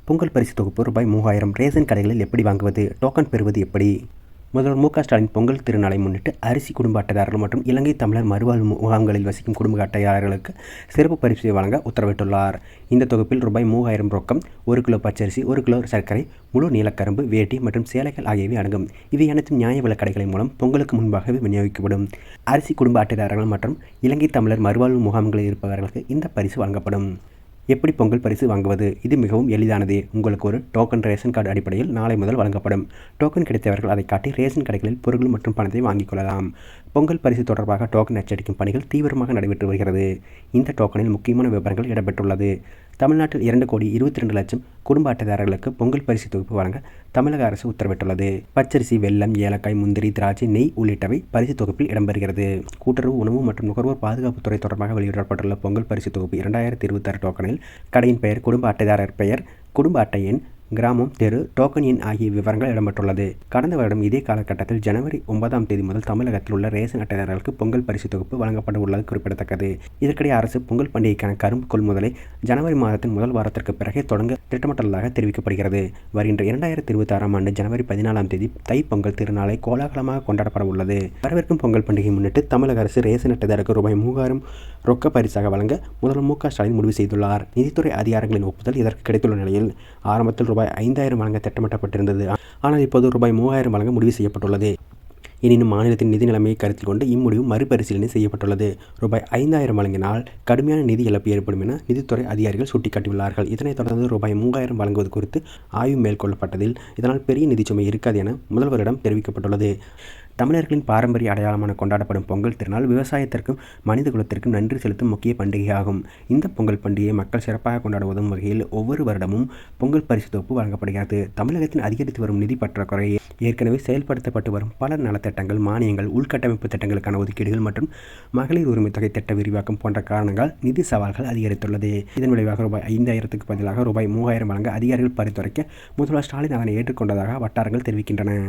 பொங்கல் பரிசு தொகுப்பு ரூபாய் 3000 ரேஷன் கடைகளில் எப்படி வாங்குவது? டோக்கன் பெறுவது எப்படி? முதல்வர் மு.க. ஸ்டாலின் பொங்கல் திருநாளை முன்னிட்டு அரிசி குடும்ப அட்டைதாரர்கள் மற்றும் இலங்கை தமிழர் மறுவாழ்வு முகாம்களில் வசிக்கும் குடும்ப அட்டைதாரர்களுக்கு சிறப்பு பரிசு வழங்க உத்தரவிட்டுள்ளார். இந்த தொகுப்பில் ரூபாய் 3000 ரொக்கம், 1 கிலோ பச்சரிசி, 1 கிலோ சர்க்கரை, முழு நீலக்கரும்பு, வேட்டி மற்றும் சேலைகள் ஆகியவை அடங்கும். இவை அனைத்தும் நியாய விலைக் கடைகளின் மூலம் பொங்கலுக்கு முன்பாகவே விநியோகிக்கப்படும். அரிசி குடும்ப அட்டைதாரர்கள் மற்றும் இலங்கை தமிழர் மறுவாழ்வு முகாம்களில் இருப்பவர்களுக்கு இந்த பரிசு வழங்கப்படும். எப்படி பொங்கல் பரிசு வாங்குவது? இது மிகவும் எளிதானது. உங்களுக்கு ஒரு டோக்கன் ரேஷன் கார்டு அடிப்படையில் நாளை முதல் வழங்கப்படும். டோக்கன் கிடைத்தவர்கள் அதை காட்டி ரேஷன் கடைகளில் பொருட்கள் மற்றும் பணத்தை வாங்கிக் கொள்ளலாம். பொங்கல் பரிசு தொடர்பாக டோக்கன் அச்சடிக்கும் பணிகள் தீவிரமாக நடைபெற்று வருகிறது. இந்த டோக்கனில் முக்கியமான விவரங்கள் இடம்பெற்றுள்ளது. தமிழ்நாட்டில் 2,22,00,000 குடும்ப அட்டைதாரர்களுக்கு பொங்கல் பரிசு தொகுப்பு வழங்க தமிழக அரசு உத்தரவிட்டுள்ளது. பச்சரிசி, வெல்லம், ஏலக்காய், முந்திரி, திராட்சை, நெய் உள்ளிட்டவை பரிசு தொகுப்பில் இடம்பெறுகிறது. கூட்டுறவு, உணவு மற்றும் நுகர்வோர் பாதுகாப்புத்துறை தொடர்பாக வெளியிடப்பட்டுள்ள பொங்கல் பரிசு தொகுப்பு 2026 டோக்கனில் கடையின் பெயர், குடும்ப அட்டைதாரர் பெயர், குடும்ப அட்டை எண், கிராமம், தெரு, டோக்கன் எண் ஆகிய விவரங்கள் இடம்பெற்றுள்ளது. கடந்த வருடம் இதே காலகட்டத்தில் ஜனவரி 9ஆம் தேதி முதல் தமிழகத்தில் உள்ள ரேஷன் அட்டைதாரர்களுக்கு பொங்கல் பரிசு தொகுப்பு வழங்கப்பட உள்ளது குறிப்பிடத்தக்கது. இதற்கிடையே அரசு பொங்கல் பண்டிகைக்கான கரும்பு கொள்முதலை ஜனவரி மாதத்தின் முதல் வாரத்திற்கு பிறகே தொடங்க திட்டமிட்டுள்ளதாக தெரிவிக்கப்படுகிறது. வருகின்ற 2026ஆம் ஆண்டு ஜனவரி 14ஆம் தேதி தைப்பொங்கல் திருநாளை கோலாகலமாக கொண்டாடப்பட உள்ளது. வரவிருக்கும் பொங்கல் பண்டிகை முன்னிட்டு தமிழக அரசு ரேஷன் அட்டைதாரருக்கு ரூபாய் 3000 ரொக்க பரிசாக வழங்க முதல்வர் மு.க. ஸ்டாலின் முடிவு செய்துள்ளார். நிதித்துறை அதிகாரிகளின் ஒப்புதல் இதற்கு கிடைத்துள்ள நிலையில் ஆரம்பத்தில் ரூபாய் 5000 வழங்க திட்டமிடப்பட்டிருந்தது. ஆனால் இப்போது ரூபாய் 3000 வழங்க முடிவு செய்யப்பட்டுள்ளது. எனினும் மாநிலத்தின் நிதி நிலைமையை கருத்தில் கொண்டு இம்முடிவு மறுபரிசீலனை செய்யப்பட்டுள்ளது. ரூபாய் 5000 வழங்கினால் கடுமையான நிதி இழப்பு ஏற்படும் என நிதித்துறை அதிகாரிகள் சுட்டிக்காட்டியுள்ளார்கள். இதனைத் தொடர்ந்து ரூபாய் 3000 வழங்குவது குறித்து ஆய்வு மேற்கொள்ளப்பட்டதில் இதனால் பெரிய நிதிச்சுமை இருக்காது என முதல்வரிடம் தெரிவிக்கப்பட்டுள்ளது. தமிழர்களின் பாரம்பரிய அடையாளமான கொண்டாடப்படும் பொங்கல் திருநாள் விவசாயத்திற்கும் மனித குலத்திற்கும் நன்றி செலுத்தும் முக்கிய பண்டிகையாகும். இந்த பொங்கல் பண்டிகையை மக்கள் சிறப்பாக கொண்டாட உதவும் வகையில் ஒவ்வொரு வருடமும் பொங்கல் பரிசு தொகுப்பு வழங்கப்படுகிறது. தமிழகத்தின் அதிகரித்து வரும் நிதி பற்றாக்குறை, ஏற்கனவே செயல்படுத்தப்பட்டு வரும் பல நலத்திட்டங்கள், மானியங்கள், உள்கட்டமைப்பு திட்டங்களுக்கான ஒதுக்கீடுகள் மற்றும் மகளிர் உரிமை தொகை திட்ட விரிவாக்கம் போன்ற காரணங்களால் நிதி சவால்கள் அதிகரித்துள்ளது. இதன் விளைவாக ரூபாய் 5000க்கு பதிலாக ரூபாய் 3000 வழங்க அதிகாரிகள் பரிந்துரைக்க முதல்வர் ஸ்டாலின் அதனை ஏற்றுக்கொண்டதாக வட்டாரங்கள் தெரிவிக்கின்றன.